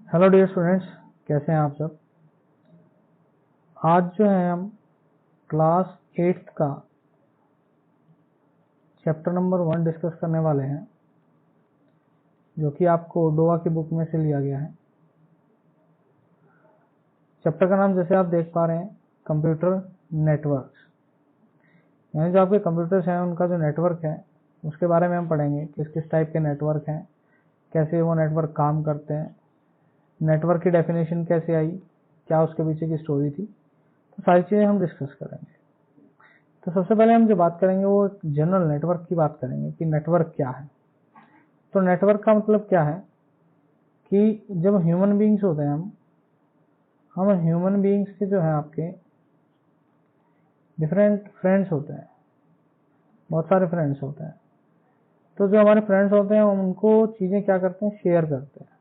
Hello dear students, कैसे हैं आप सब। आज जो है हम क्लास 8th का चैप्टर नंबर 1 डिस्कस करने वाले हैं, जो कि आपको डोवा की बुक में से लिया गया है। चैप्टर का नाम जैसे आप देख पा रहे हैं, कंप्यूटर नेटवर्क्स, यानी जो आपके कंप्यूटर्स हैं उनका जो नेटवर्क है उसके बारे में हम पढ़ेंगे। किस किस टाइप के नेटवर्क हैं, कैसे वो नेटवर्क काम करते हैं, नेटवर्क की डेफिनेशन कैसे आई, क्या उसके पीछे की स्टोरी थी, तो सारी चीज़ें हम डिस्कस करेंगे। तो सबसे पहले हम जो बात करेंगे वो जनरल नेटवर्क की बात करेंगे कि नेटवर्क क्या है। तो नेटवर्क का मतलब क्या है कि जब ह्यूमन बीइंग्स होते हैं हम ह्यूमन बीइंग्स के जो है आपके डिफरेंट फ्रेंड्स होते हैं, बहुत सारे फ्रेंड्स होते हैं। तो जो हमारे फ्रेंड्स होते हैं उनको चीज़ें क्या करते हैं, शेयर करते हैं।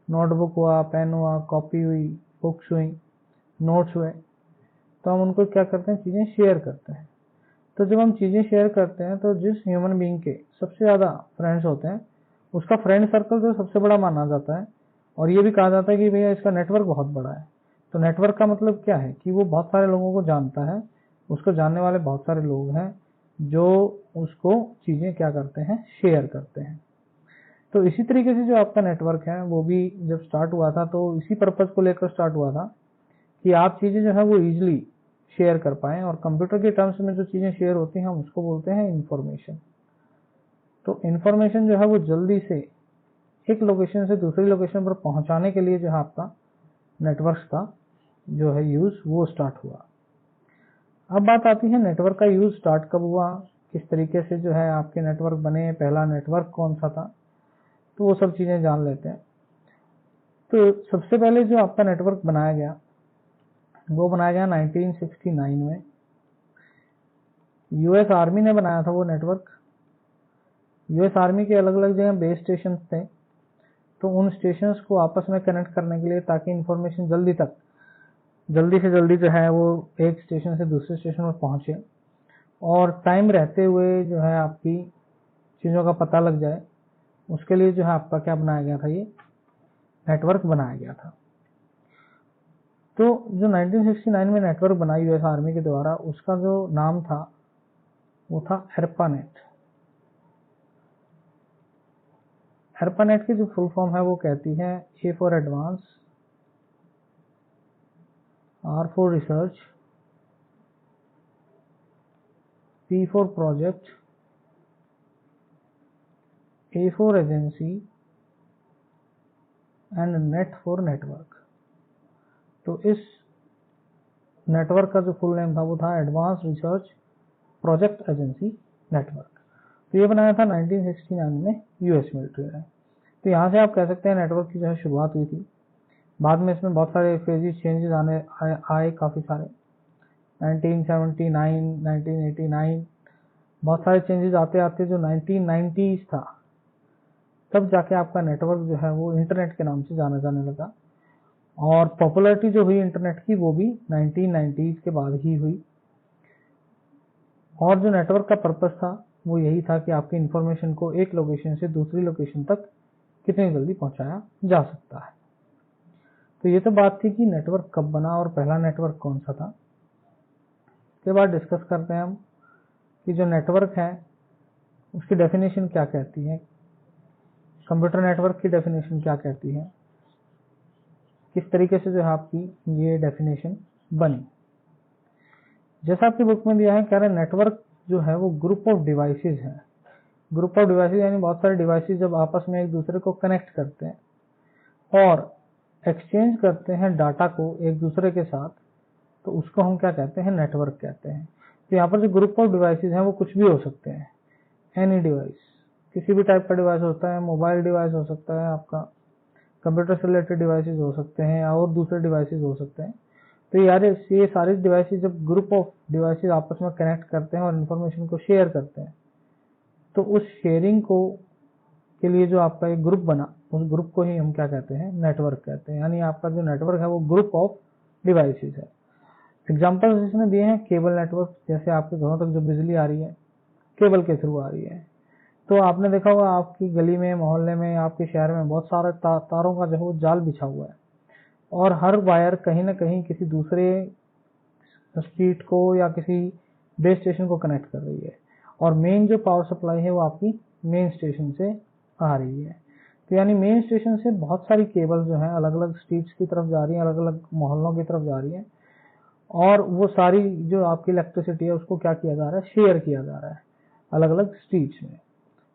नोटबुक हुआ, पेन हुआ, कॉपी हुई, बुक्स हुई, नोट्स हुए, तो हम उनको क्या करते हैं, चीज़ें शेयर करते हैं। तो जब हम चीज़ें शेयर करते हैं तो जिस ह्यूमन बीइंग के सबसे ज़्यादा फ्रेंड्स होते हैं उसका फ्रेंड सर्कल जो सबसे बड़ा माना जाता है, और ये भी कहा जाता है कि भैया इसका नेटवर्क बहुत बड़ा है। तो नेटवर्क का मतलब क्या है कि वो बहुत सारे लोगों को जानता है, उसको जानने वाले बहुत सारे लोग हैं जो उसको चीज़ें क्या करते हैं, शेयर करते हैं। तो इसी तरीके से जो आपका नेटवर्क है वो भी जब स्टार्ट हुआ था तो इसी पर्पज़ को लेकर स्टार्ट हुआ था कि आप चीज़ें जो है वो ईजिली शेयर कर पाएं। और कंप्यूटर के टर्म्स में जो चीज़ें शेयर होती हैं हम उसको बोलते हैं इंफॉर्मेशन। तो इंफॉर्मेशन जो है वो जल्दी से एक लोकेशन से दूसरी लोकेशन पर पहुंचाने के लिए जो है आपका नेटवर्क का जो है यूज़ वो स्टार्ट हुआ। अब बात आती है नेटवर्क का यूज़ स्टार्ट कब हुआ, किस तरीके से जो है आपके नेटवर्क बने, पहला नेटवर्क कौन सा था, तो वो सब चीज़ें जान लेते हैं। तो सबसे पहले जो आपका नेटवर्क बनाया गया वो बनाया गया 1969 में। यूएस आर्मी ने बनाया था वो नेटवर्क। यूएस आर्मी के अलग अलग जगह बेस स्टेशन थे, तो उन स्टेशंस को आपस में कनेक्ट करने के लिए, ताकि इंफॉर्मेशन जल्दी से जल्दी जो है वो एक स्टेशन से दूसरे स्टेशन पर पहुंचे और टाइम रहते हुए जो है आपकी चीज़ों का पता लग जाए, उसके लिए जो है आपका क्या बनाया गया था, ये नेटवर्क बनाया गया था। तो जो 1969 में नेटवर्क बना यूएस आर्मी के द्वारा, उसका जो नाम था वो था एर्पानेट। एर्पानेट की जो फुल फॉर्म है वो कहती है A for advance, R for research, P for project, A for agency and net for network. तो इस नेटवर्क का जो फुल नेम था वो था advance research project agency network. तो ये बनाया था 1969 में यूएस मिलिट्री ने। तो यहाँ से आप कह सकते हैं नेटवर्क की जो है शुरुआत हुई थी। बाद में इसमें बहुत सारे फेजेस चेंजेस आए काफ़ी सारे। 1979, 1989, बहुत सारे चेंजेस आते आते जो 1990s था, तब जाके आपका नेटवर्क जो है वो इंटरनेट के नाम से जाना जाने लगा। और पॉपुलैरिटी जो हुई इंटरनेट की वो भी 1990s के बाद ही हुई। और जो नेटवर्क का पर्पस था वो यही था कि आपकी इंफॉर्मेशन को एक लोकेशन से दूसरी लोकेशन तक कितनी जल्दी पहुंचाया जा सकता है। तो ये तो बात थी कि नेटवर्क कब बना और पहला नेटवर्क कौन सा था। उसके बाद डिस्कस करते हैं हम कि जो नेटवर्क है उसकी डेफिनेशन क्या कहती है, कंप्यूटर नेटवर्क की डेफिनेशन क्या कहती है, किस तरीके से जो है आपकी ये डेफिनेशन बनी। जैसा आपकी बुक में दिया है, कह रहे नेटवर्क जो है वो ग्रुप ऑफ डिवाइसेस है। ग्रुप ऑफ डिवाइसेस यानी बहुत सारे डिवाइसेस जब आपस में एक दूसरे को कनेक्ट करते हैं और एक्सचेंज करते हैं डाटा को एक दूसरे के साथ, तो उसको हम क्या कहते हैं, नेटवर्क कहते हैं। तो यहाँ पर जो ग्रुप ऑफ डिवाइसेस हैं वो कुछ भी हो सकते हैं। एनी डिवाइस, किसी भी टाइप का डिवाइस होता है, मोबाइल डिवाइस हो सकता है, आपका कंप्यूटर से रिलेटेड डिवाइसेस हो सकते हैं और दूसरे डिवाइसेस हो सकते हैं। तो यार ये सारे डिवाइसेस जब ग्रुप ऑफ डिवाइसेस आपस में कनेक्ट करते हैं और इन्फॉर्मेशन को शेयर करते हैं, तो उस शेयरिंग को के लिए जो आपका एक ग्रुप बना, उस ग्रुप को ही हम क्या कहते हैं, नेटवर्क कहते हैं। यानी आपका जो नेटवर्क है वो ग्रुप ऑफ डिवाइसेस है। एग्जाम्पल्स इसमें दिए हैं केबल नेटवर्क, जैसे आपके घरों तक जो बिजली आ रही है केबल के थ्रू आ रही है। तो आपने देखा होगा आपकी गली में, मोहल्ले में, आपके शहर में बहुत सारे तारों का जो है वो जाल बिछा हुआ है, और हर वायर कहीं ना कहीं किसी दूसरे स्ट्रीट को या किसी बेस स्टेशन को कनेक्ट कर रही है, और मेन जो पावर सप्लाई है वो आपकी मेन स्टेशन से आ रही है। तो यानी मेन स्टेशन से बहुत सारी केबल जो है अलग अलग स्ट्रीट्स की तरफ जा रही है, अलग अलग मोहल्लों की तरफ जा रही है, और वो सारी जो आपकी इलेक्ट्रिसिटी है उसको क्या किया जा रहा है, शेयर किया जा रहा है अलग अलग स्ट्रीट्स में।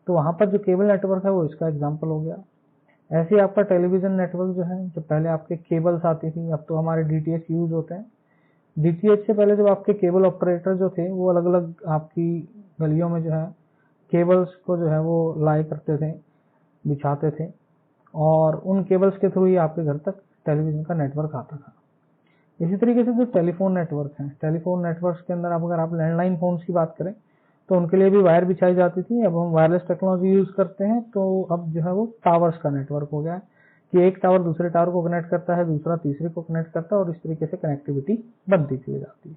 तो वहां पर जो केबल नेटवर्क है वो इसका एग्जाम्पल हो गया। ऐसे ही आपका टेलीविजन नेटवर्क जो है, जो पहले आपके केबल्स आती थी, अब तो हमारे डीटीएच यूज होते हैं। डीटीएच से पहले जब आपके केबल ऑपरेटर जो थे वो अलग अलग आपकी गलियों में जो है केबल्स को जो है वो लाई करते थे, बिछाते थे, और उन केबल्स के थ्रू ही आपके घर तक टेलीविजन का नेटवर्क आता था। इसी तरीके से जो टेलीफोन नेटवर्क है, टेलीफोन नेटवर्क के अंदर अगर आप लैंडलाइन फोन्स की बात करें तो उनके लिए भी वायर बिछाई जाती थी। अब हम वायरलेस टेक्नोलॉजी यूज करते हैं, तो अब जो है वो टावर्स का नेटवर्क हो गया है कि एक टावर दूसरे टावर को कनेक्ट करता है, दूसरा तीसरे को कनेक्ट करता है, और इस तरीके से कनेक्टिविटी बनती चली जाती है।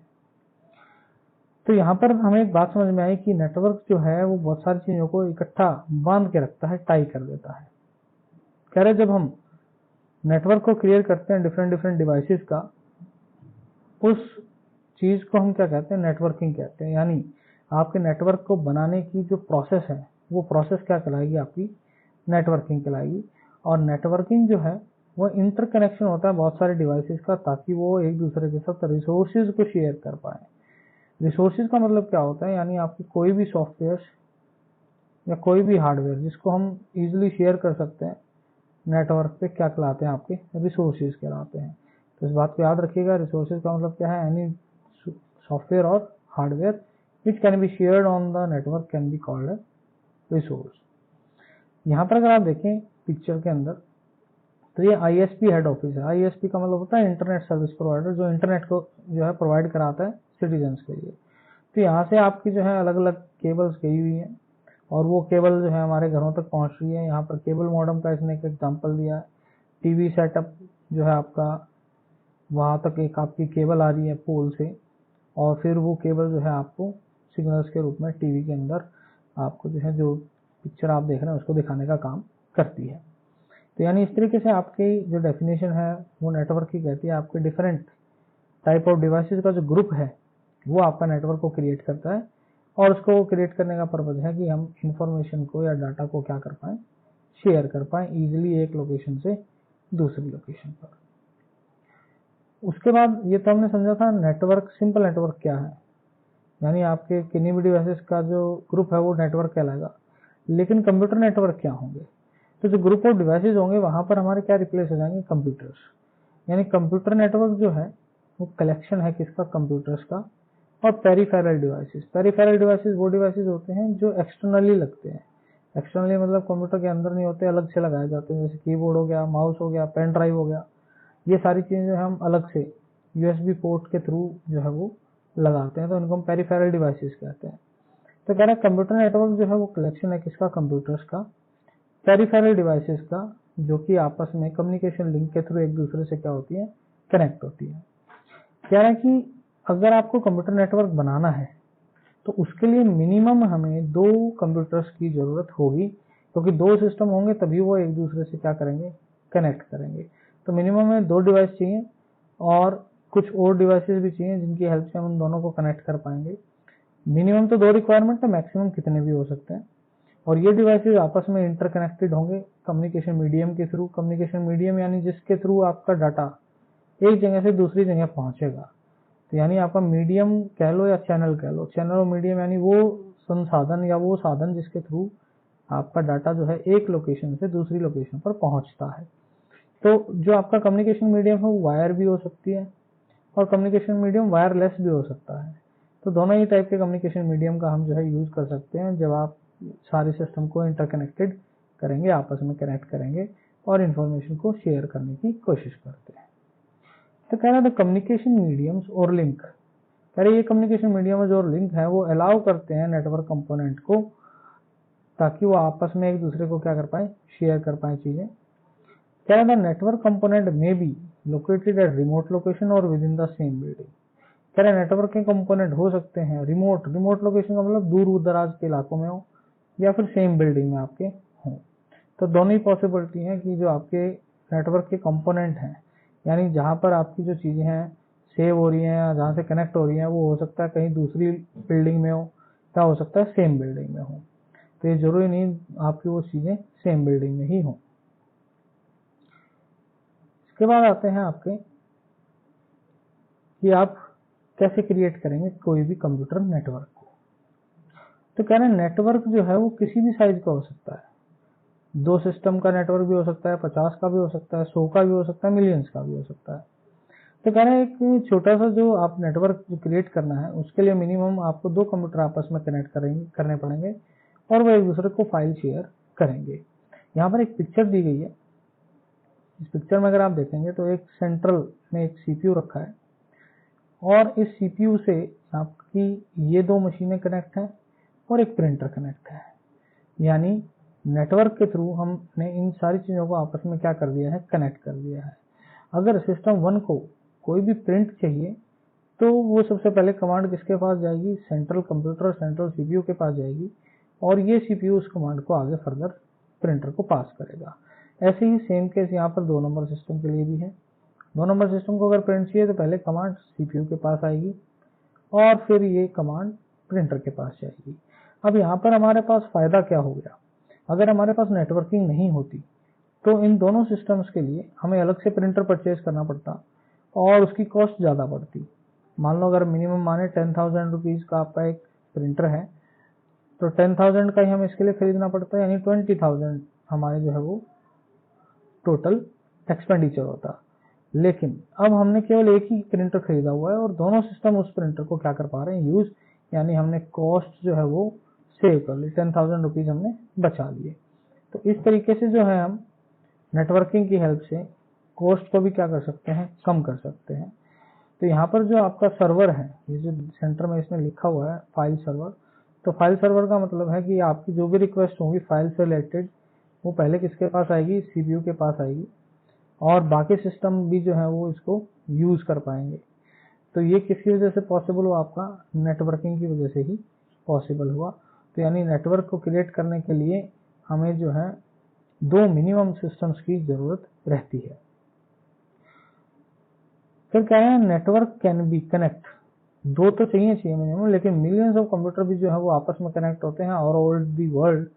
तो यहाँ पर हमें एक बात समझ में आई कि नेटवर्क जो है वो बहुत सारी चीजों को इकट्ठा बांध के रखता है, टाई कर देता है। कह रहे जब हम नेटवर्क को क्रिएट करते हैं डिफरेंट डिफरेंट डिवाइसेस का, उस चीज को हम क्या कहते हैं, नेटवर्किंग कहते हैं। यानी आपके नेटवर्क को बनाने की जो प्रोसेस है वो प्रोसेस क्या कहलाएगी, आपकी नेटवर्किंग कहलाएगी। और नेटवर्किंग जो है वो इंटरकनेक्शन होता है बहुत सारे डिवाइसेस का, ताकि वो एक दूसरे के साथ रिसोर्सेज को शेयर कर पाए। रिसोर्सेज का मतलब क्या होता है, यानी आपकी कोई भी सॉफ्टवेयर या कोई भी हार्डवेयर जिसको हम इजिली शेयर कर सकते हैं नेटवर्क पे, क्या कहलाते हैं, आपके रिसोर्सेज कहलाते हैं। तो इस बात को याद रखिएगा, रिसोर्सेज का मतलब क्या है, एनी सॉफ्टवेयर और hardware which can be shared on the network can be called a resource। यहाँ पर अगर आप देखें पिक्चर के अंदर, तो ये ISP हेड ऑफिस है। ISP का मतलब होता है इंटरनेट सर्विस प्रोवाइडर, जो इंटरनेट को जो है प्रोवाइड कराता है सिटीजन्स के लिए। तो यहाँ से आपकी जो है अलग अलग केबल्स गई हुई है, और वो केबल जो है हमारे घरों तक पहुंच रही है। यहाँ पर केबल मॉडेम का इसने एक एग्जाम्पल दिया है। टीवी सेटअप जो है आपका, वहां तक एक आपकी केबल आ रही है पोल से, और फिर वो केबल जो है आपको सिग्नल्स के रूप में टीवी के अंदर आपको जो है जो पिक्चर आप देख रहे हैं उसको दिखाने का काम करती है। तो यानी इस तरीके से आपकी जो डेफिनेशन है वो नेटवर्क की कहती है, आपके डिफरेंट टाइप ऑफ डिवाइसेस का जो ग्रुप है वो आपका नेटवर्क को क्रिएट करता है, और उसको क्रिएट करने का पर्पज है कि हम इंफॉर्मेशन को या डाटा को क्या कर पाए, शेयर कर पाए इजिली एक लोकेशन से दूसरी लोकेशन पर। उसके बाद ये तो हमने समझा था नेटवर्क, सिंपल नेटवर्क क्या है, यानी आपके किन्हीं भी डिवाइसेस का जो ग्रुप है वो नेटवर्क कहलाएगा। लेकिन कंप्यूटर नेटवर्क क्या होंगे, तो जो ग्रुप ऑफ डिवाइसेस होंगे वहां पर हमारे क्या रिप्लेस हो जाएंगे, कंप्यूटर्स। यानी कंप्यूटर नेटवर्क जो है वो कलेक्शन है किसका, कंप्यूटर्स का। और पेरिफेरल डिवाइसेस, पेरिफेरल डिवाइसेस वो डिवाइसेस होते हैं जो एक्सटर्नली लगते हैं। एक्सटर्नली मतलब कंप्यूटर के अंदर नहीं होते, अलग से लगाए जाते हैं, जैसे कीबोर्ड हो गया, माउस हो गया, पेन ड्राइव हो गया। ये सारी चीजें हम अलग से USB पोर्ट के थ्रू जो है वो लगाते हैं, तो इनको हम पेरिफेरल डिवाइसेस कहते हैं। तो कह रहे हैं कंप्यूटर नेटवर्क जो है वो कलेक्शन है किसका, कंप्यूटर्स का, पेरिफेरल डिवाइसेस का, जो कि आपस में कम्युनिकेशन लिंक के थ्रू एक दूसरे से क्या होती है, कनेक्ट होती है। कह रहे हैं कि अगर आपको कंप्यूटर नेटवर्क बनाना है तो उसके लिए मिनिमम हमें 2 कंप्यूटर्स की जरूरत होगी, क्योंकि 2 सिस्टम होंगे तभी वो एक दूसरे से क्या करेंगे, कनेक्ट करेंगे। तो मिनिमम में 2 डिवाइस चाहिए, और कुछ और डिवाइसेस भी चाहिए जिनकी हेल्प से हम उन दोनों को कनेक्ट कर पाएंगे। मिनिमम तो 2 रिक्वायरमेंट है, मैक्सिमम कितने भी हो सकते हैं। और ये डिवाइसेस आपस में इंटरकनेक्टेड होंगे कम्युनिकेशन मीडियम के थ्रू। कम्युनिकेशन मीडियम यानी जिसके थ्रू आपका डाटा एक जगह से दूसरी जगह पहुंचेगा। तो यानी आपका मीडियम कह लो या चैनल कह लो, चैनल और मीडियम यानी वो संसाधन या वो साधन जिसके थ्रू आपका डाटा जो है एक लोकेशन से दूसरी लोकेशन पर पहुंचता है। तो जो आपका कम्युनिकेशन मीडियम है वो वायर भी हो सकती है, और कम्युनिकेशन मीडियम वायरलेस भी हो सकता है। तो दोनों ही टाइप के कम्युनिकेशन मीडियम का हम जो है यूज कर सकते हैं जब आप सारे सिस्टम को इंटरकनेक्टेड करेंगे, आपस में कनेक्ट करेंगे और इंफॉर्मेशन को शेयर करने की कोशिश करते हैं। तो कह रहा था कम्युनिकेशन मीडियम्स और लिंक, कह रहे ये कम्युनिकेशन मीडियम और लिंक है वो अलाउ करते हैं नेटवर्क कंपोनेंट को, ताकि वो आपस में एक दूसरे को क्या कर पाए, शेयर कर पाए चीजें। कह रहा था नेटवर्क कंपोनेंट में भी लोकेटेड एट रिमोट लोकेशन और with in the same building. कह रहे नेटवर्क के कंपोनेंट हो सकते हैं रिमोट, रिमोट लोकेशन का मतलब दूर दराज के इलाकों में हो, या फिर सेम बिल्डिंग में आपके हों। तो दोनों ही पॉसिबिलिटी हैं कि जो आपके नेटवर्क के कंपोनेंट हैं, यानी जहाँ पर आपकी जो चीज़ें हैं सेव हो रही हैं या जहाँ से कनेक्ट हो रही हैं, वो हो सकता है कहीं दूसरी बिल्डिंग में हो या हो सकता है सेम बिल्डिंग में हो। तो ये जरूरी नहीं आपकी वो चीज़ें सेम बिल्डिंग में ही हों। इसके बाद आते हैं आपके कि आप कैसे क्रिएट करेंगे कोई भी कंप्यूटर नेटवर्क को। तो कह रहे हैं नेटवर्क जो है वो किसी भी साइज का हो सकता है, 2 सिस्टम का नेटवर्क भी हो सकता है, 50 का भी हो सकता है, 100 का भी हो सकता है, मिलियंस का भी हो सकता है। तो कह रहे हैं एक छोटा सा जो आप नेटवर्क जो क्रिएट करना है उसके लिए मिनिमम आपको 2 कंप्यूटर आपस में कनेक्ट करने पड़ेंगे और वो एक दूसरे को फाइल शेयर करेंगे। यहाँ पर एक पिक्चर दी गई है। इस पिक्चर में अगर आप देखेंगे तो एक सेंट्रल में एक सीपीयू रखा है और इस सीपीयू से आपकी ये 2 मशीनें कनेक्ट हैं और एक प्रिंटर कनेक्ट है। यानी नेटवर्क के थ्रू हमने इन सारी चीज़ों को आपस में क्या कर दिया है, कनेक्ट कर दिया है। अगर सिस्टम 1 को कोई भी प्रिंट चाहिए तो वो सबसे पहले कमांड किसके पास जाएगी, सेंट्रल कंप्यूटर सेंट्रल सीपीयू के पास जाएगी और ये सीपीयू उस कमांड को आगे फर्दर प्रिंटर को पास करेगा। ऐसे ही सेम केस यहाँ पर 2 नंबर सिस्टम के लिए भी है। 2 नंबर सिस्टम को अगर प्रिंट चाहिए तो पहले कमांड सीपीयू के पास आएगी और फिर ये कमांड प्रिंटर के पास जाएगी। अब यहाँ पर हमारे पास फायदा क्या हो गया, अगर हमारे पास नेटवर्किंग नहीं होती तो इन दोनों सिस्टम्स के लिए हमें अलग से प्रिंटर परचेज करना पड़ता और उसकी कॉस्ट ज़्यादा पड़ती। मान लो अगर मिनिमम माने 10,000 रुपीज़ का आपका एक प्रिंटर है तो 10,000 का ही हमें इसके लिए खरीदना पड़ता है, यानी 20,000 हमारे जो है वो टोटल एक्सपेंडिचर होता। लेकिन अब हमने केवल एक ही प्रिंटर खरीदा हुआ है और दोनों सिस्टम उस प्रिंटर को क्या कर पा रहे हैं, यूज, यानी हमने कॉस्ट जो है वो सेव कर ली, 10,000 रुपीज़ हमने बचा लिए। तो इस तरीके से जो है हम नेटवर्किंग की हेल्प से कॉस्ट को भी क्या कर सकते हैं, कम कर सकते हैं। तो यहाँ पर जो आपका सर्वर है, ये जो सेंटर में इसमें लिखा हुआ है फाइल सर्वर, तो फाइल सर्वर का मतलब है कि आपकी जो भी रिक्वेस्ट होंगी फाइल से रिलेटेड वो पहले किसके पास आएगी, सीपीयू के पास आएगी और बाकी सिस्टम भी जो है वो इसको यूज कर पाएंगे। तो ये किसकी वजह से पॉसिबल हुआ, आपका नेटवर्किंग की वजह से ही पॉसिबल हुआ। तो यानी नेटवर्क को क्रिएट करने के लिए हमें जो है 2 मिनिमम सिस्टम्स की जरूरत रहती है। फिर कह रहे हैं नेटवर्क कैन बी कनेक्ट, 2 तो चाहिए मिनिमम, लेकिन मिलियंस ऑफ कंप्यूटर भी जो है वो आपस में कनेक्ट होते हैं और ऑल दी वर्ल्ड,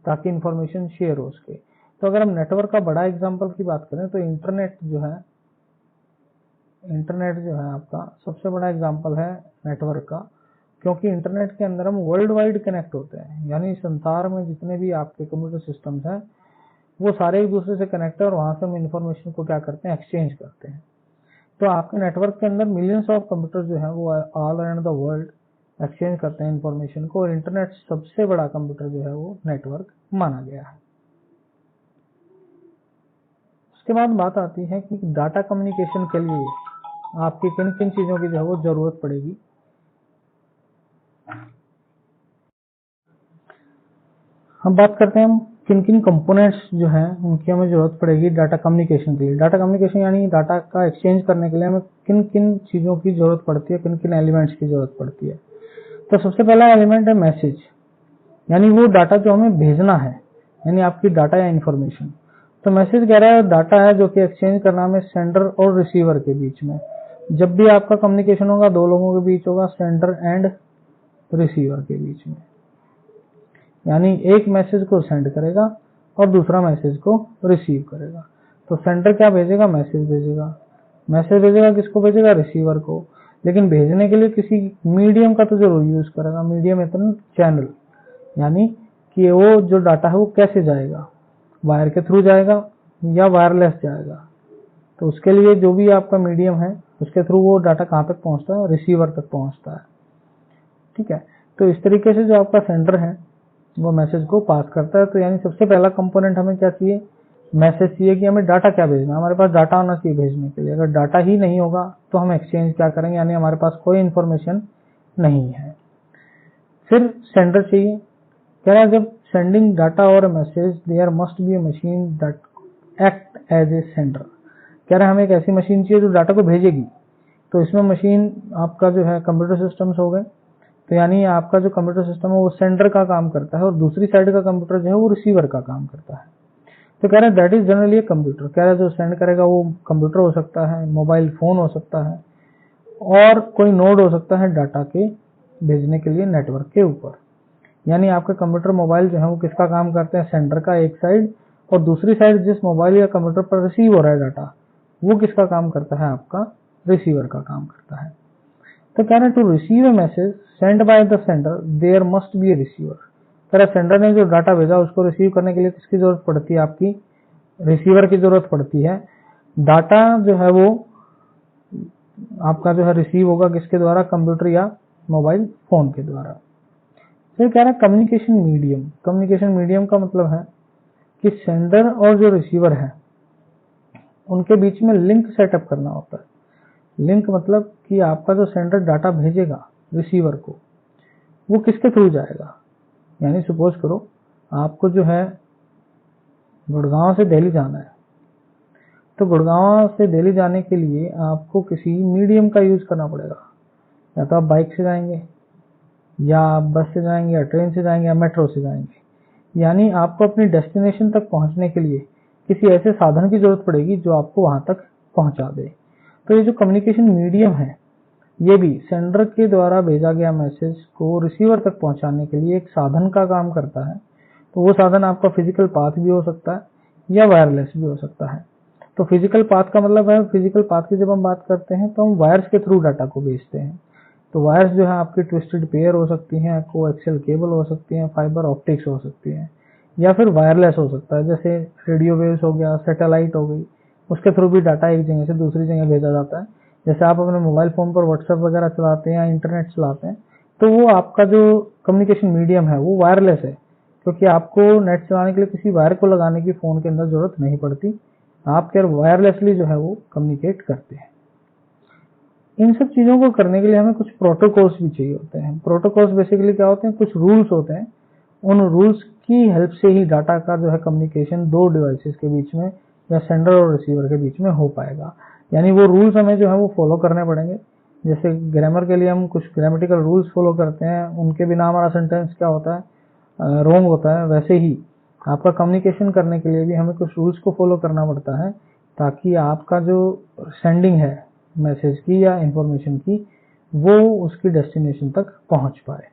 ताकि इंफॉर्मेशन शेयर हो सके। तो अगर हम नेटवर्क का बड़ा एग्जांपल की बात करें तो इंटरनेट जो है आपका सबसे बड़ा एग्जांपल है नेटवर्क का, क्योंकि इंटरनेट के अंदर हम वर्ल्ड वाइड कनेक्ट होते हैं, यानी संसार में जितने भी आपके कंप्यूटर सिस्टम्स हैं वो सारे एक दूसरे से कनेक्ट है और वहां से हम इंफॉर्मेशन को क्या करते हैं, एक्सचेंज करते हैं। तो आपके नेटवर्क के अंदर मिलियंस ऑफ कंप्यूटर जो है वो all around the world exchange करते हैं इंफॉर्मेशन को, और इंटरनेट सबसे बड़ा कंप्यूटर जो है वो नेटवर्क माना गया है। उसके बाद बात आती है कि डाटा कम्युनिकेशन के लिए आपकी किन किन चीजों की जो है वो जरूरत पड़ेगी। हम बात करते हैं किन किन कंपोनेंट्स जो हैं उनकी हमें जरूरत पड़ेगी डाटा कम्युनिकेशन के लिए। डाटा कम्युनिकेशन यानी डाटा का एक्सचेंज करने के लिए हमें किन किन चीजों की जरूरत पड़ती है, किन किन एलिमेंट्स की जरूरत पड़ती है। तो सबसे पहला एलिमेंट है मैसेज, यानी वो डाटा जो हमें भेजना है, यानी आपकी डाटा या इंफॉर्मेशन। तो मैसेज कह रहा है डाटा है जो कि एक्सचेंज करना है सेंडर और रिसीवर के बीच में। जब भी आपका कम्युनिकेशन होगा 2 लोगों के बीच होगा, सेंडर एंड रिसीवर के बीच में, यानी एक मैसेज को सेंड करेगा और दूसरा मैसेज को रिसीव करेगा। तो सेंडर क्या भेजेगा, मैसेज भेजेगा किसको भेजेगा, रिसीवर को। लेकिन भेजने के लिए किसी मीडियम का तो जरूर यूज करेगा, मीडियम मतलब चैनल, यानी कि वो जो डाटा है वो कैसे जाएगा, वायर के थ्रू जाएगा या वायरलेस जाएगा। तो उसके लिए जो भी आपका मीडियम है उसके थ्रू वो डाटा कहाँ तक पहुंचता है, रिसीवर तक पहुंचता है। ठीक है, तो इस तरीके से जो आपका सेंडर है वो मैसेज को पास करता है। तो यानी सबसे पहला कंपोनेंट हमें क्या चाहिए, मैसेज चाहिए कि हमें डाटा क्या भेजना है, हमारे पास डाटा होना चाहिए भेजने के लिए। अगर डाटा ही नहीं होगा तो हम एक्सचेंज क्या करेंगे, यानी हमारे पास कोई इंफॉर्मेशन नहीं है। फिर सेंडर चाहिए, कह रहा है जब सेंडिंग डाटा और message there must be a machine that act as a sender. कह रहा है हमें एक ऐसी मशीन चाहिए जो डाटा को भेजेगी। तो इसमें मशीन आपका जो है कंप्यूटर सिस्टम्स हो गए, तो यानी आपका जो कंप्यूटर सिस्टम है वो सेंडर का काम करता है और दूसरी साइड का कंप्यूटर जो है वो रिसीवर का काम करता है। तो कह रहे हैं that is generally a computer. कह रहे हैं जो सेंड करेगा वो कंप्यूटर हो सकता है, मोबाइल फोन हो सकता है, और कोई नोड हो सकता है डाटा के भेजने के लिए नेटवर्क के ऊपर। यानी आपका कंप्यूटर मोबाइल जो है वो किसका काम करते हैं, सेंडर का एक साइड, और दूसरी साइड जिस मोबाइल या कंप्यूटर पर रिसीव हो रहा है डाटा वो किसका काम करता है, आपका रिसीवर का काम करता है। तो कह रहे हैं to receive a message send by the sender there must be a receiver. कह रहे सेंडर ने जो डाटा भेजा उसको रिसीव करने के लिए किसकी जरूरत पड़ती है, आपकी रिसीवर की जरूरत पड़ती है। डाटा जो है वो आपका जो है रिसीव होगा किसके द्वारा, कंप्यूटर या मोबाइल फोन के द्वारा। फिर कह रहा है कम्युनिकेशन मीडियम। कम्युनिकेशन मीडियम का मतलब है कि सेंडर और जो रिसीवर है उनके बीच में लिंक सेटअप करना होता है। लिंक मतलब कि आपका जो सेंडर डाटा भेजेगा रिसीवर को वो किसके थ्रू जाएगा। यानी सपोज करो आपको जो है गुड़गांव से दिल्ली जाना है, तो गुड़गांव से दिल्ली जाने के लिए आपको किसी मीडियम का यूज करना पड़ेगा। या तो आप बाइक से जाएंगे, या आप बस से जाएंगे, या ट्रेन से जाएंगे, या मेट्रो से जाएंगे। यानी आपको अपनी डेस्टिनेशन तक पहुंचने के लिए किसी ऐसे साधन की जरूरत पड़ेगी जो आपको वहां तक पहुंचा दे। तो ये जो कम्युनिकेशन मीडियम है ये भी सेंडर के द्वारा भेजा गया मैसेज को रिसीवर तक पहुंचाने के लिए एक साधन का काम करता है। तो वो साधन आपका फिजिकल पाथ भी हो सकता है या वायरलेस भी हो सकता है। तो फिजिकल पाथ का मतलब है, फिजिकल पाथ की जब हम बात करते हैं तो हम वायर्स के थ्रू डाटा को भेजते हैं। तो वायर्स जो है आपकी ट्विस्टेड पेयर हो सकती हैं, कोएक्सियल केबल हो सकती हैं, फाइबर ऑप्टिक्स हो सकती हैं, या फिर वायरलेस हो सकता है, जैसे रेडियो वेव्स हो गया, सैटेलाइट हो गई, उसके थ्रू भी डाटा एक जगह से दूसरी जगह भेजा जाता है। जैसे आप अपने मोबाइल फोन पर व्हाट्सएप वगैरह चलाते हैं या इंटरनेट चलाते हैं तो वो आपका जो कम्युनिकेशन मीडियम है वो वायरलेस है, क्योंकि आपको नेट चलाने के लिए किसी वायर को लगाने की फोन के अंदर जरूरत नहीं पड़ती। आप केवल वायरलेसली जो है वो कम्युनिकेट करते हैं। इन सब चीजों को करने के लिए हमें कुछ प्रोटोकॉल्स भी चाहिए होते हैं। प्रोटोकॉल्स बेसिकली क्या होते हैं, कुछ रूल्स होते हैं। उन रूल्स की हेल्प से ही डाटा का जो है कम्युनिकेशन दो डिवाइसेस के बीच में या सेंडर और रिसीवर के बीच में हो पाएगा। यानी वो रूल्स हमें जो है वो फॉलो करने पड़ेंगे। जैसे ग्रामर के लिए हम कुछ ग्रामेटिकल रूल्स फॉलो करते हैं, उनके बिना हमारा सेंटेंस क्या होता है, रॉन्ग होता है। वैसे ही आपका कम्युनिकेशन करने के लिए भी हमें कुछ रूल्स को फॉलो करना पड़ता है ताकि आपका जो सेंडिंग है मैसेज की या इंफॉर्मेशन की वो उसकी डेस्टिनेशन तक पहुंच पाए।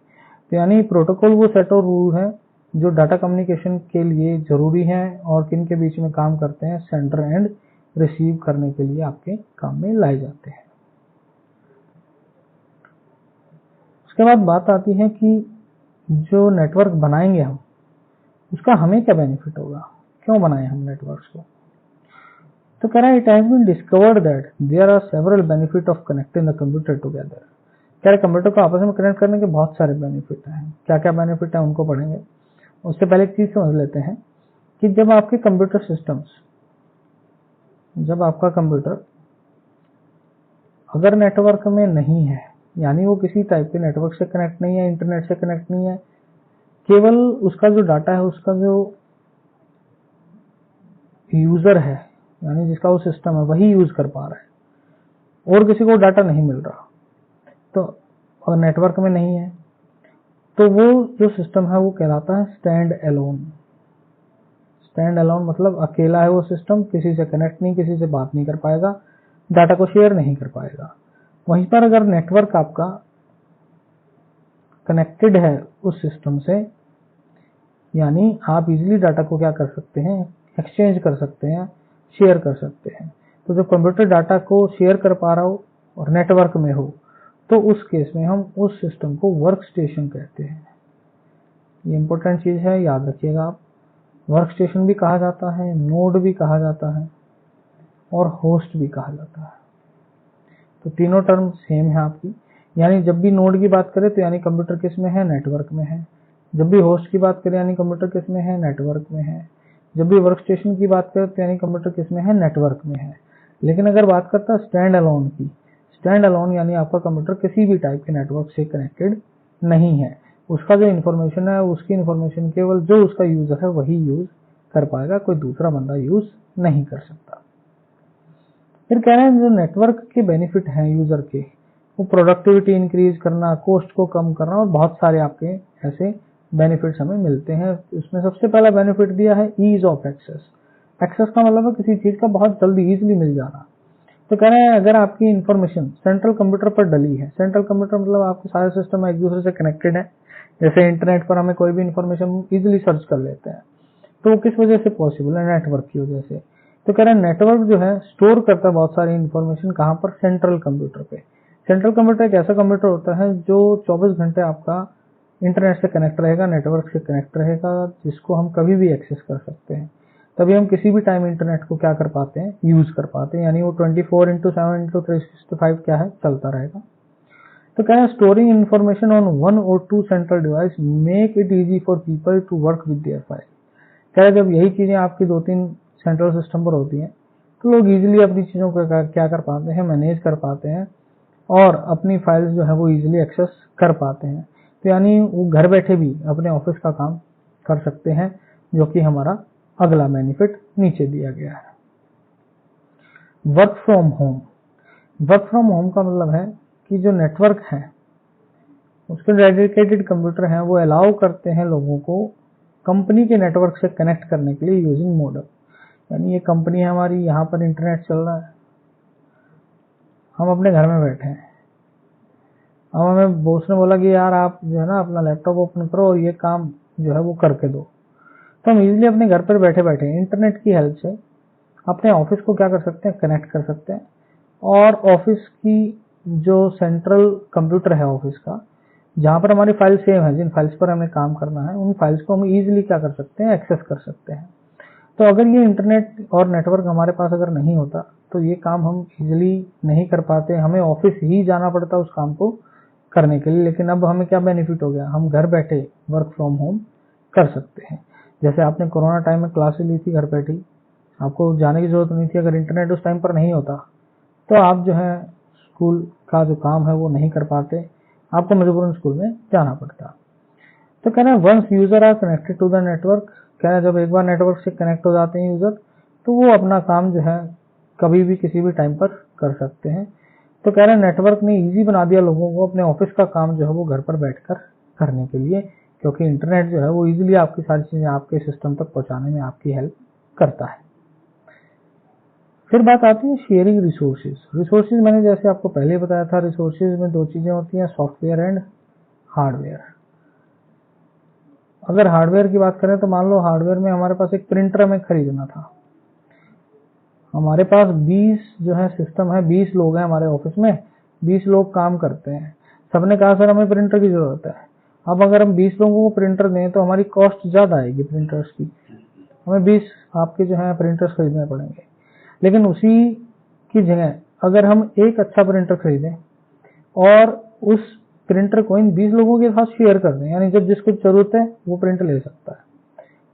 तो यानी प्रोटोकॉल वो सेट ऑफ रूल है जो डाटा कम्युनिकेशन के लिए जरूरी हैं और किन के बीच में काम करते हैं, सेंडर एंड रिसीव करने के लिए आपके काम में लाए जाते हैं। उसके बाद बात आती है कि जो नेटवर्क बनाएंगे हम उसका हमें क्या बेनिफिट होगा, क्यों बनाए हम नेटवर्क्स को। तो कह रहा है it has been discovered that there are several benefit of connecting the computer together. कह रहे कंप्यूटर को आपस में कनेक्ट करने के बहुत सारे बेनिफिट हैं। क्या क्या बेनिफिट है उनको पढ़ेंगे। उससे पहले एक चीज समझ लेते हैं कि जब आपके कंप्यूटर सिस्टम्स, जब आपका कंप्यूटर अगर नेटवर्क में नहीं है, यानी वो किसी टाइप के नेटवर्क से कनेक्ट नहीं है, इंटरनेट से कनेक्ट नहीं है, केवल उसका जो डाटा है, उसका जो यूजर है यानी जिसका वो सिस्टम है वही यूज कर पा रहा है और किसी को डाटा नहीं मिल रहा, तो और नेटवर्क में नहीं है, तो वो जो सिस्टम है वो कहलाता है स्टैंड एलोन। स्टैंड एलोन मतलब अकेला है वो सिस्टम, किसी से कनेक्ट नहीं, किसी से बात नहीं कर पाएगा, डाटा को शेयर नहीं कर पाएगा। वहीं पर अगर नेटवर्क आपका कनेक्टेड है उस सिस्टम से, यानी आप इजीली डाटा को क्या कर सकते हैं, एक्सचेंज कर सकते हैं, शेयर कर सकते हैं। तो जब कंप्यूटर डाटा को शेयर कर पा रहा हो और नेटवर्क में हो तो उस केस में हम उस सिस्टम को वर्क स्टेशन कहते हैं। ये इंपॉर्टेंट चीज है, याद रखिएगा आप। वर्क स्टेशन भी कहा जाता है, नोड भी कहा जाता है और होस्ट भी कहा जाता है। तो तीनों टर्म सेम है आपकी। यानी जब भी नोड की बात करें तो यानी कंप्यूटर किस में है, नेटवर्क में है। जब भी होस्ट की बात करें यानी कंप्यूटर किस में है, नेटवर्क में है। जब भी वर्क स्टेशन की बात करें तो यानी कंप्यूटर किस में है, नेटवर्क में है। लेकिन अगर बात करता है स्टैंड अलोन की, स्टैंड अलोन यानी आपका कंप्यूटर किसी भी टाइप के नेटवर्क से कनेक्टेड नहीं है, उसका जो इन्फॉर्मेशन है उसकी इन्फॉर्मेशन केवल जो उसका यूजर है वही यूज कर पाएगा, कोई दूसरा बंदा यूज नहीं कर सकता। फिर कह रहे हैं जो नेटवर्क के बेनिफिट हैं यूजर के, वो प्रोडक्टिविटी इंक्रीज करना, कॉस्ट को कम करना और बहुत सारे आपके ऐसे बेनिफिट्स हमें मिलते हैं। उसमें सबसे पहला बेनिफिट दिया है ईज ऑफ एक्सेस। एक्सेस का मतलब है किसी चीज का बहुत जल्दी इजीली मिल जाना। तो कह रहे हैं अगर आपकी इंफॉर्मेशन सेंट्रल कंप्यूटर पर डली है, सेंट्रल कंप्यूटर मतलब आपके सारे सिस्टम एक दूसरे से कनेक्टेड है, जैसे इंटरनेट पर हमें कोई भी इंफॉर्मेशन इजीली सर्च कर लेते हैं, तो वो किस वजह से पॉसिबल है? नेटवर्क की वजह से। तो कह रहे हैं नेटवर्क जो है स्टोर करता है बहुत सारी इंफॉर्मेशन, कहाँ पर? सेंट्रल कंप्यूटर पे। सेंट्रल कंप्यूटर एक ऐसा कंप्यूटर होता है जो 24 घंटे आपका इंटरनेट से कनेक्ट रहेगा, नेटवर्क से कनेक्ट रहेगा, जिसको हम कभी भी एक्सेस कर सकते हैं। तभी हम किसी भी टाइम इंटरनेट को क्या कर पाते हैं? यूज कर पाते हैं, यानी वो 24/7/365 क्या है? चलता रहेगा। तो कह रहे हैं storing information on 1 or 2 central device make it easy for people to work with their file. कह रहे जब यही चीजें आपकी 2-3 सेंट्रल सिस्टम पर होती हैं तो लोग इजीली अपनी चीजों को क्या कर पाते हैं? मैनेज कर पाते हैं और अपनी फाइल्स जो है वो इजीली एक्सेस कर पाते हैं। तो यानी वो घर बैठे भी अपने ऑफिस का काम कर सकते हैं, जो कि हमारा अगला बेनिफिट नीचे दिया गया है। Work from home. Work from home का मतलब है कि जो नेटवर्क है उसके डेडिकेटेड कंप्यूटर हैं वो अलाउ करते हैं लोगों को कंपनी के नेटवर्क से कनेक्ट करने के लिए यूजिंग मॉडम। यानी ये कंपनी है हमारी, यहाँ पर इंटरनेट चल रहा है, हम अपने घर में बैठे हैं। अब हमें बॉस ने बोला कि यार आप जो है ना अपना लैपटॉप ओपन करो और ये काम जो है वो करके दो, तो हम इजीली अपने घर पर बैठे बैठे इंटरनेट की हेल्प से अपने ऑफिस को क्या कर सकते हैं? कनेक्ट कर सकते हैं। और ऑफिस की जो सेंट्रल कंप्यूटर है ऑफिस का, जहां पर हमारी फाइल सेव है, जिन फाइल्स पर हमें काम करना है, उन फाइल्स को हम इजीली क्या कर सकते हैं? एक्सेस कर सकते हैं। तो अगर ये इंटरनेट और नेटवर्क हमारे पास अगर नहीं होता तो ये काम हम इजीली नहीं कर पाते, हमें ऑफिस ही जाना पड़ता उस काम को करने के लिए। लेकिन अब हमें क्या बेनिफिट हो गया? हम घर बैठे वर्क फ्रॉम होम कर सकते हैं। जैसे आपने कोरोना टाइम में क्लासेस ली थी घर बैठे ही, आपको जाने की जरूरत नहीं थी। अगर इंटरनेट उस टाइम पर नहीं होता तो आप जो है स्कूल का जो काम है वो नहीं कर पाते, आपको मजबूरन स्कूल में जाना पड़ता। तो कहना है once user are connected to the network, कहना जब एक बार नेटवर्क से कनेक्ट हो जाते हैं यूजर तो वो अपना काम जो है कभी भी किसी भी टाइम पर कर सकते हैं। तो कह रहे हैं नेटवर्क ने इजी बना दिया लोगों को अपने ऑफिस का काम जो है वो घर पर बैठकर करने के लिए, क्योंकि इंटरनेट जो है वो इजीली आपकी सारी चीजें आपके सिस्टम तक पहुंचाने में आपकी हेल्प करता है। फिर बात आती है शेयरिंग रिसोर्सेज। रिसोर्सेज मैंने जैसे आपको पहले बताया था, रिसोर्सेज में 2 चीजें होती हैं, सॉफ्टवेयर एंड हार्डवेयर। अगर हार्डवेयर की बात करें तो मान लो हार्डवेयर में हमारे पास एक प्रिंटर हमें खरीदना था। हमारे पास 20 जो है सिस्टम है, 20 लोग हैं हमारे ऑफिस में, 20 लोग काम करते हैं। सबने कहा सर हमें प्रिंटर की जरूरत है। अब अगर हम 20 लोगों को प्रिंटर दें तो हमारी कॉस्ट ज्यादा आएगी प्रिंटर्स की, हमें 20 आपके जो है प्रिंटर्स खरीदने पड़ेंगे। लेकिन उसी की जगह अगर हम एक अच्छा प्रिंटर खरीदें और उस प्रिंटर को इन 20 लोगों के साथ शेयर कर दें, यानी जब जिसको जरूरत है वो प्रिंटर ले सकता है,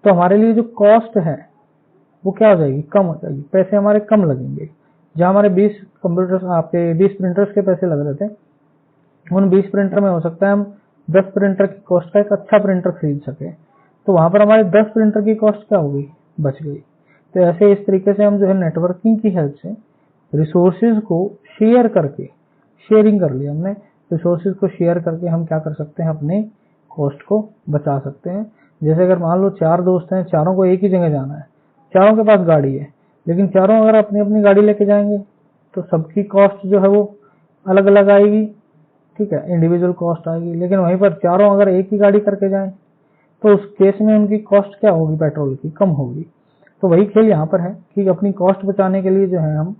तो हमारे लिए जो कॉस्ट है वो क्या हो जाएगी? कम हो जाएगी, पैसे हमारे कम लगेंगे। जहां हमारे 20 कंप्यूटर्स आपके 20 प्रिंटर्स के पैसे लग रहे थे, उन 20 प्रिंटर में हो सकता है हम 10 प्रिंटर की कॉस्ट का एक अच्छा प्रिंटर खरीद सके, तो वहां पर हमारे 10 प्रिंटर की कॉस्ट क्या हो गई? बच गई। तो ऐसे इस तरीके से हम जो है नेटवर्किंग की हेल्प से रिसोर्सेज को शेयर करके, शेयरिंग कर लिया हमने, रिसोर्सेज को शेयर करके हम क्या कर सकते हैं? अपने कॉस्ट को बचा सकते हैं। जैसे अगर मान लो 4 दोस्त हैं, चारों को एक ही जगह जाना है, चारों के पास गाड़ी है, लेकिन चारों अगर अपनी अपनी गाड़ी लेके जाएंगे तो सबकी कॉस्ट जो है वो अलग अलग आएगी, ठीक है, इंडिविजुअल कॉस्ट आएगी। लेकिन वहीं पर चारों अगर एक ही गाड़ी करके जाएं तो उस केस में उनकी कॉस्ट क्या होगी? पेट्रोल की कम होगी। तो वही खेल यहाँ पर है कि अपनी कॉस्ट बचाने के लिए जो है हम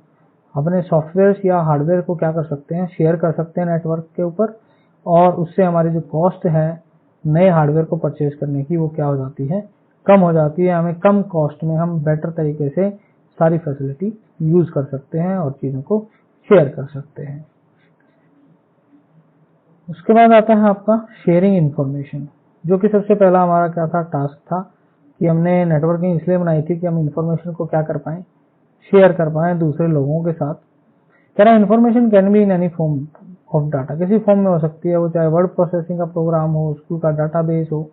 अपने सॉफ्टवेयर या हार्डवेयर को क्या कर सकते हैं? शेयर कर सकते हैं नेटवर्क के ऊपर, और उससे हमारी जो कॉस्ट है नए हार्डवेयर को परचेज करने की वो क्या हो जाती है? कम हो जाती है। हमें कम कॉस्ट में हम बेटर तरीके से सारी फैसिलिटी यूज कर सकते हैं और चीजों को शेयर कर सकते हैं। उसके बाद आता है आपका शेयरिंग इंफॉर्मेशन, जो कि सबसे पहला हमारा क्या था? टास्क था कि हमने नेटवर्किंग इसलिए बनाई थी कि हम इंफॉर्मेशन को क्या कर पाए? शेयर कर पाए दूसरे लोगों के साथ। कह रहा है information can be in any form of data, किसी फॉर्म में हो सकती है, वो चाहे वर्ड प्रोसेसिंग का प्रोग्राम हो, स्कूल का डाटाबेस हो,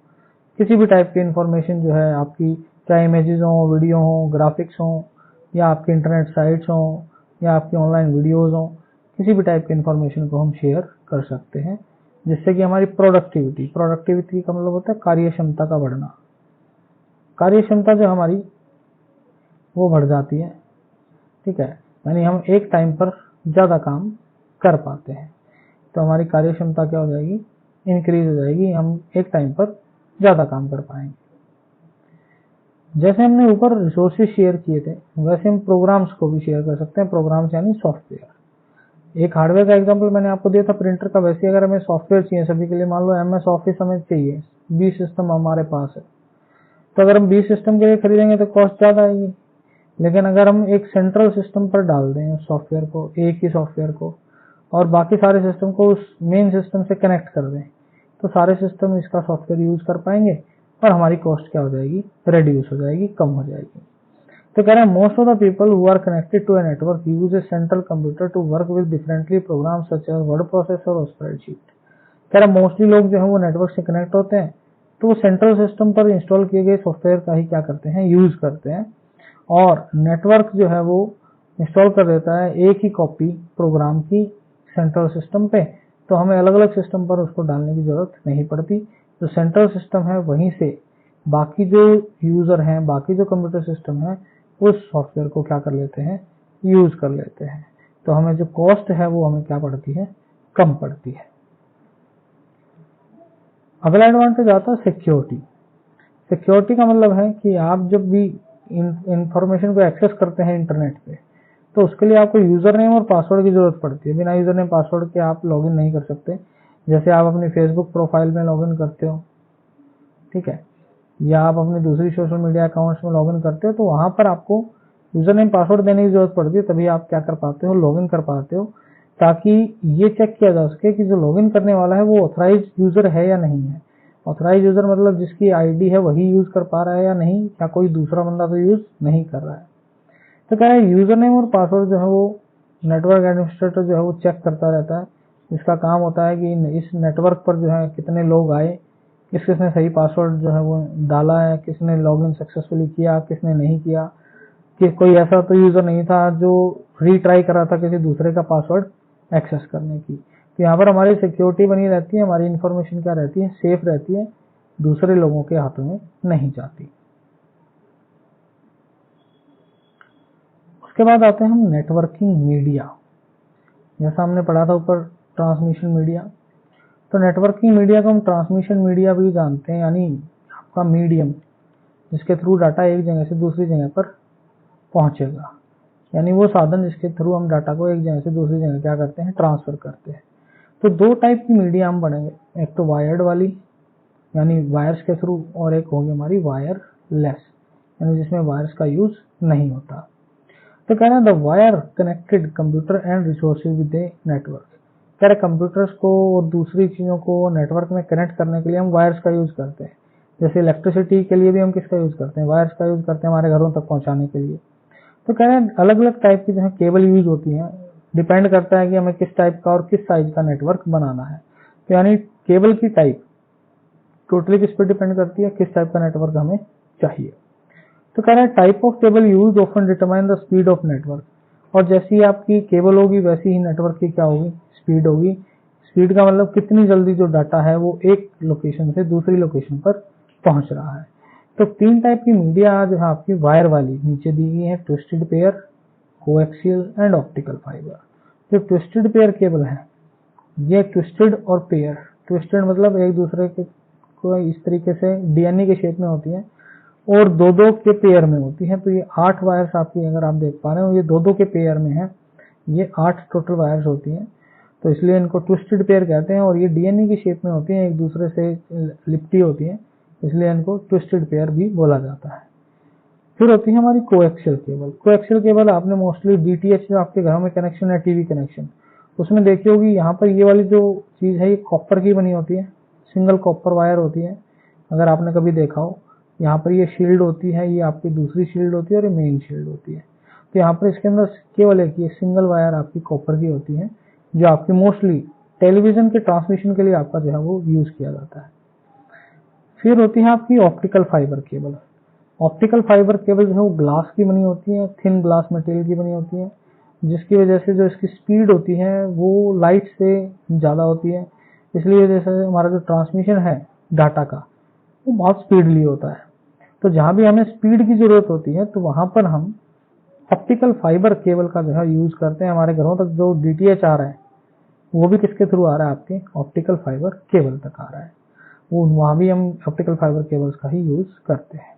किसी भी टाइप की इंफॉर्मेशन जो है आपकी, चाहे इमेजेस हो, वीडियो हो, ग्राफिक्स हो, या आपके इंटरनेट साइट्स हो, या आपकी ऑनलाइन वीडियोज हो, किसी भी टाइप की इंफॉर्मेशन को हम शेयर कर सकते हैं, जिससे कि हमारी प्रोडक्टिविटी का मतलब होता है कार्य क्षमता का बढ़ना। कार्य क्षमता जो हमारी वो बढ़ जाती है, ठीक है, यानी हम एक टाइम पर ज़्यादा काम कर पाते हैं, तो हमारी कार्य क्षमता क्या हो जाएगी, इंक्रीज हो जाएगी, हम एक टाइम पर ज़्यादा काम कर पाएंगे। जैसे हमने ऊपर रिसोर्सेज शेयर किए थे, वैसे हम प्रोग्राम्स को भी शेयर कर सकते हैं। प्रोग्राम्स यानी सॉफ्टवेयर। एक हार्डवेयर का एग्जांपल मैंने आपको दिया था प्रिंटर का, वैसे अगर हमें सॉफ्टवेयर चाहिए सभी के लिए, मान लो MS ऑफिस हमें चाहिए, 20 सिस्टम हमारे पास है, तो अगर हम 20 सिस्टम के लिए खरीदेंगे तो कॉस्ट ज़्यादा आएगी। लेकिन अगर हम एक सेंट्रल सिस्टम पर डाल दें सॉफ्टवेयर को, एक ही सॉफ्टवेयर को, और बाकी सारे सिस्टम को उस मेन सिस्टम से कनेक्ट कर दें, तो सारे सिस्टम इसका सॉफ्टवेयर यूज कर पाएंगे और हमारी कॉस्ट क्या हो जाएगी, रिड्यूस हो जाएगी, कम हो जाएगी। तो कह रहे हैं most of the people who are connected to a network use a central computer to work with differently program such as word processor और स्प्रेडशीट। कह रहा मोस्टली लोग जो है वो नेटवर्क से कनेक्ट होते हैं, तो वो सेंट्रल सिस्टम पर इंस्टॉल किए गए सॉफ्टवेयर का ही क्या करते हैं, यूज करते हैं, और नेटवर्क जो है वो इंस्टॉल कर देता है एक ही कॉपी प्रोग्राम की सेंट्रल सिस्टम पे, तो हमें अलग अलग सिस्टम पर उसको डालने की जरूरत नहीं पड़ती। जो सेंट्रल सिस्टम है वहीं से बाकी जो यूजर हैं, बाकी जो कंप्यूटर सिस्टम है, उस सॉफ्टवेयर को क्या कर लेते हैं, यूज कर लेते हैं, तो हमें जो कॉस्ट है वो हमें क्या पड़ती है, कम पड़ती है। अगला एडवांटेज आता है सिक्योरिटी। सिक्योरिटी का मतलब है कि आप जब भी इंफॉर्मेशन को एक्सेस करते हैं इंटरनेट पे, तो उसके लिए आपको यूजर नेम और पासवर्ड की जरूरत पड़ती है। बिना यूजर नेम पासवर्ड के आप लॉगिन नहीं कर सकते। जैसे आप अपनी फेसबुक प्रोफाइल में लॉगिन करते हो, ठीक है, या आप अपने दूसरी सोशल मीडिया अकाउंट्स में लॉगिन करते हो, तो वहां पर आपको यूजर नेम पासवर्ड देने की जरूरत पड़ती है, तभी आप क्या कर पाते हो, लॉगिन कर पाते हो, ताकि ये चेक किया जा सके कि जो लॉगिन करने वाला है वो ऑथराइज यूजर है या नहीं है। ऑथराइज यूजर मतलब जिसकी आईडी है वही यूज कर पा रहा है या नहीं, या कोई दूसरा बंदा तो यूज नहीं कर रहा है। तो कह रहे हैं यूजर नेम और पासवर्ड जो है वो नेटवर्क एडमिनिस्ट्रेटर जो है वो चेक करता रहता है। इसका काम होता है कि इस नेटवर्क पर जो है कितने लोग आए, किसने सही पासवर्ड जो है वो डाला है, किसने लॉगिन सक्सेसफुली किया, किसने नहीं किया, कि कोई ऐसा तो यूजर नहीं था जो रीट्राई कर रहा था किसी दूसरे का पासवर्ड एक्सेस करने की। तो यहाँ पर हमारी सिक्योरिटी बनी रहती है, हमारी इंफॉर्मेशन क्या रहती है, सेफ रहती है, दूसरे लोगों के हाथों में नहीं जाती। उसके बाद आते हैं हम नेटवर्किंग मीडिया। जैसा हमने पढ़ा था ऊपर ट्रांसमिशन मीडिया, तो नेटवर्किंग मीडिया को हम ट्रांसमिशन मीडिया भी जानते हैं, यानी आपका मीडियम जिसके थ्रू डाटा एक जगह से दूसरी जगह पर पहुंचेगा, यानी वो साधन जिसके थ्रू हम डाटा को एक जगह से दूसरी जगह क्या करते हैं, ट्रांसफर करते हैं। तो दो टाइप की मीडिया हम पढ़ेंगे, एक तो वायर्ड वाली यानी वायर्स के थ्रू, और एक होगी हमारी वायरलेस यानी जिसमें वायर्स का यूज नहीं होता। तो कह रहे हैं the wire connected computer and resources with a network. कह रहे कंप्यूटर्स को और दूसरी चीजों को नेटवर्क में कनेक्ट करने के लिए हम वायर्स का यूज करते हैं। जैसे इलेक्ट्रिसिटी के लिए भी हम किसका यूज करते हैं, वायर्स का यूज करते हैं हमारे घरों तक पहुंचाने के लिए। तो कह रहे हैं अलग अलग टाइप की जो है केबल यूज होती है, डिपेंड करता है कि हमें किस टाइप का और किस साइज का नेटवर्क बनाना है। तो यानी केबल की टाइप टोटली किस पर डिपेंड करती है, किस टाइप का नेटवर्क हमें चाहिए। तो कह रहे हैं type of cable use often determine the speed of network. और जैसी आपकी केबल होगी वैसी ही नेटवर्क की क्या होगी, स्पीड होगी। स्पीड का मतलब कितनी जल्दी जो डाटा है वो एक लोकेशन से दूसरी लोकेशन पर पहुंच रहा है। तो तीन टाइप की मीडिया जो है आपकी वायर वाली नीचे दी गई है, twisted pair, coaxial and optical fibre. जो ट्विस्टेड पेयर केबल है, ये ट्विस्टेड और पेयर, ट्विस्टेड मतलब एक दूसरे को इस तरीके से डीएनए के शेप में होती है और दो दो के पेयर में होती है। तो ये 8 वायर्स आपकी अगर आप देख पा रहे हो, ये दो दो के पेयर में है, ये 8 टोटल वायर्स होती हैं, तो इसलिए इनको ट्विस्टेड पेयर कहते हैं। और ये डीएनए की शेप में होती हैं, एक दूसरे से लिपटी होती है, इसलिए इनको ट्विस्टेड पेयर भी बोला जाता है। फिर होती है हमारी कोएक्सियल केबल। कोएक्सियल केबल आपने मोस्टली डीटीएच जो आपके घरों में कनेक्शन है, टीवी कनेक्शन, उसमें देखी होगी, यहाँ पर ये वाली जो चीज है ये कॉपर की बनी होती है, सिंगल कॉपर वायर होती है। अगर आपने कभी देखा हो, यहाँ पर ये शील्ड होती है, ये आपकी दूसरी शील्ड होती है और ये मेन शील्ड होती है। तो यहाँ पर इसके अंदर केवल एक ये सिंगल वायर आपकी कॉपर की होती है, जो आपकी मोस्टली टेलीविजन के ट्रांसमिशन के लिए आपका जो है वो यूज किया जाता है। फिर होती है आपकी optical fibre cable. Optical fibre cable जो है वो ग्लास की बनी होती है, थिन ग्लास मटेरियल की बनी होती है। जिसकी वजह से जो इसकी स्पीड होती है वो लाइट से ज़्यादा होती है, इसलिए जैसे हमारा जो ट्रांसमिशन है डाटा का वो बहुत स्पीडली होता है। तो जहाँ भी हमें स्पीड की ज़रूरत होती है तो वहाँ पर हम ऑप्टिकल फाइबर केबल का जो है यूज़ करते हैं। हमारे घरों तक जो DTH आ रहा है वो भी किसके थ्रू आ रहा है, आपके ऑप्टिकल फाइबर केबल तक आ रहा है, वो वहाँ भी हम ऑप्टिकल फाइबर केबल्स का ही यूज़ करते हैं।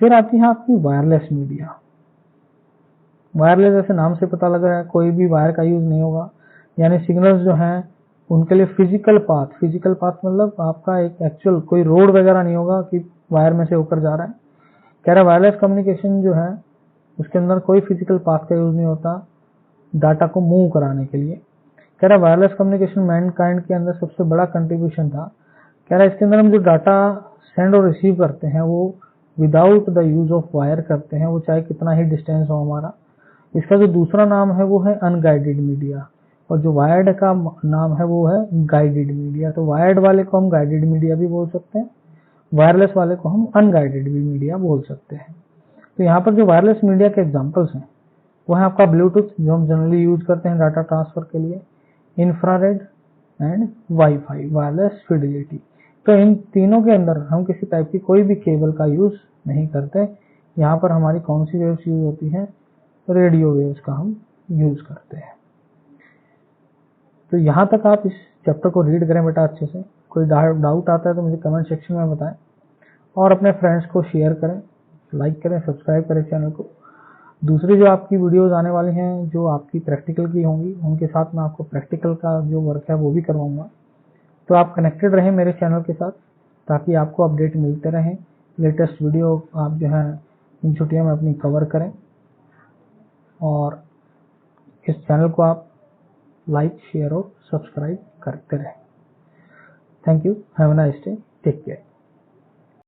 फिर आती है आपकी वायरलेस मीडिया। वायरलेस जैसे नाम से पता लग रहा है कोई भी वायर का यूज़ नहीं होगा, यानी सिग्नल्स जो हैं उनके लिए फिजिकल पाथ मतलब आपका एक एक्चुअल कोई रोड वगैरह नहीं होगा कि वायर में से होकर जा रहा है। कह रहा है वायरलेस कम्युनिकेशन जो है उसके अंदर कोई फिजिकल पाथ का यूज़ नहीं होता डाटा को मूव कराने के लिए। कह रहा है वायरलेस कम्युनिकेशन मैनकाइंड के अंदर सबसे बड़ा कंट्रीब्यूशन था। कह रहा है इसके अंदर हम जो डाटा सेंड और रिसीव करते हैं वो without the use of wire करते हैं, वो चाहे कितना ही डिस्टेंस हो हमारा। इसका जो दूसरा नाम है वो है अनगाइडेड मीडिया, और जो वायर्ड का नाम है वो है गाइडेड मीडिया। तो वायर्ड वाले को हम गाइडेड मीडिया भी बोल सकते हैं, वायरलेस वाले को हम अनगाइडेड भी मीडिया बोल सकते हैं। तो यहाँ पर जो वायरलेस मीडिया के एग्जांपल्स हैं वो है आपका ब्लूटूथ जो हम जनरली यूज करते हैं डाटा ट्रांसफर के लिए, infrared and wifi wireless Fidelity. तो इन तीनों के अंदर हम किसी टाइप की कोई भी केबल का यूज नहीं करते। यहाँ पर हमारी कौन सी वेव्स यूज होती हैं, रेडियो वेव्स का हम यूज करते हैं। तो यहाँ तक आप इस चैप्टर को रीड करें बेटा अच्छे से। कोई डाउट आता है तो मुझे कमेंट सेक्शन में बताएं, और अपने फ्रेंड्स को शेयर करें, लाइक करें, सब्सक्राइब करें चैनल को। दूसरी जो आपकी वीडियोस आने वाली हैं जो आपकी प्रैक्टिकल की होंगी उनके साथ मैं आपको प्रैक्टिकल का जो वर्क है वो भी करवाऊंगा। तो आप कनेक्टेड रहें मेरे चैनल के साथ ताकि आपको अपडेट मिलते रहें। लेटेस्ट वीडियो आप जो है इन छुट्टियों में अपनी कवर करें, और इस चैनल को आप लाइक, शेयर और सब्सक्राइब करते रहें। Thank you, have a nice day, take care.